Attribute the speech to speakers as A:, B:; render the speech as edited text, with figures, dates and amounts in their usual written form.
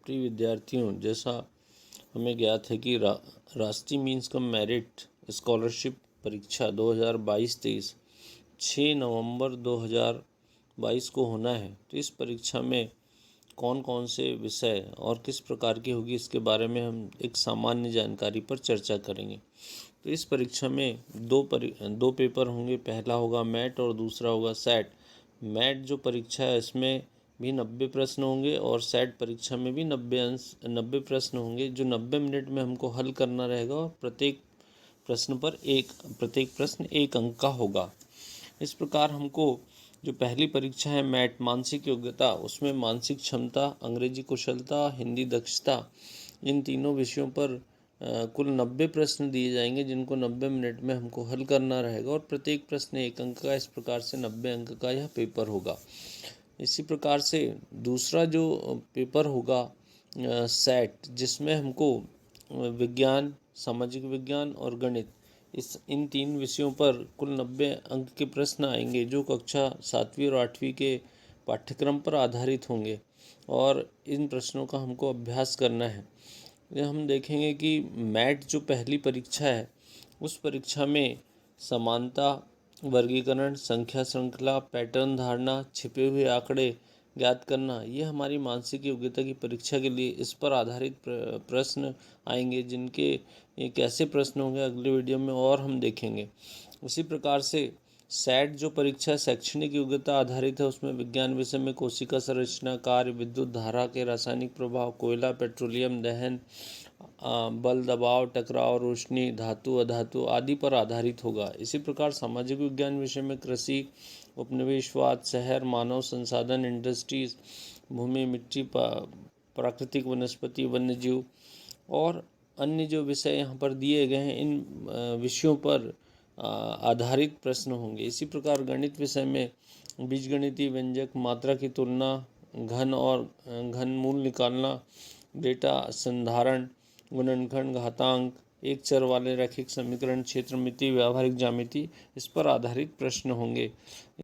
A: प्रिय विद्यार्थियों, जैसा हमें ज्ञात है कि राष्ट्रीय मीन्स कम मेरिट स्कॉलरशिप परीक्षा 2022-23 6 नवंबर 2022 को होना है। तो इस परीक्षा में कौन कौन से विषय और किस प्रकार की होगी, इसके बारे में हम एक सामान्य जानकारी पर चर्चा करेंगे। तो इस परीक्षा में दो पेपर होंगे। पहला होगा मैट और दूसरा होगा सेट। मैट जो परीक्षा है इसमें भी 90 प्रश्न होंगे और सेट परीक्षा में भी 90 प्रश्न होंगे, जो 90 मिनट में हमको हल करना रहेगा और प्रत्येक प्रश्न एक अंक का होगा। इस प्रकार हमको जो पहली परीक्षा है मैट मानसिक योग्यता, उसमें मानसिक क्षमता, अंग्रेजी कुशलता, हिंदी दक्षता, इन तीनों विषयों पर कुल 90 प्रश्न दिए जाएंगे, जिनको 90 मिनट में हमको हल करना रहेगा और प्रत्येक प्रश्न एक अंक का। इस प्रकार से 90 अंक का यह पेपर होगा। इसी प्रकार से दूसरा जो पेपर होगा सेट, जिसमें हमको विज्ञान, सामाजिक विज्ञान और गणित, इन तीन विषयों पर कुल 90 अंक के प्रश्न आएंगे, जो कक्षा 7वीं और 8वीं के पाठ्यक्रम पर आधारित होंगे और इन प्रश्नों का हमको अभ्यास करना है। हम देखेंगे कि मैट जो पहली परीक्षा है, उस परीक्षा में समानता, वर्गीकरण, संख्या श्रृंखला, पैटर्न धारणा, छिपे हुए आंकड़े ज्ञात करना, ये हमारी मानसिक योग्यता की परीक्षा के लिए इस पर आधारित प्रश्न आएंगे, जिनके ये कैसे प्रश्न होंगे अगले वीडियो में और हम देखेंगे। उसी प्रकार से सेट जो परीक्षा शैक्षणिक योग्यता आधारित है, उसमें विज्ञान विषय में कोशिका संरचना, कार्य, विद्युत धारा के रासायनिक प्रभाव, कोयला, पेट्रोलियम दहन, बल, दबाव, टकराव, रोशनी, धातु, अधातु आदि पर आधारित होगा। इसी प्रकार सामाजिक विज्ञान विषय में कृषि, उपनिवेशवाद, शहर, मानव संसाधन, इंडस्ट्रीज, भूमि, मिट्टी, प्राकृतिक वनस्पति, वन्यजीव और अन्य जो विषय यहाँ पर दिए गए हैं, इन विषयों पर आधारित प्रश्न होंगे। इसी प्रकार गणित विषय में बीजगणितीय व्यंजक, मात्रा की तुलना, घन और घनमूल निकालना, डेटा संधारण, गुणनखंड, घातांक, एक चर वाले रैखिक समीकरण, क्षेत्रमिति, व्यावहारिक ज्यामिति, इस पर आधारित प्रश्न होंगे।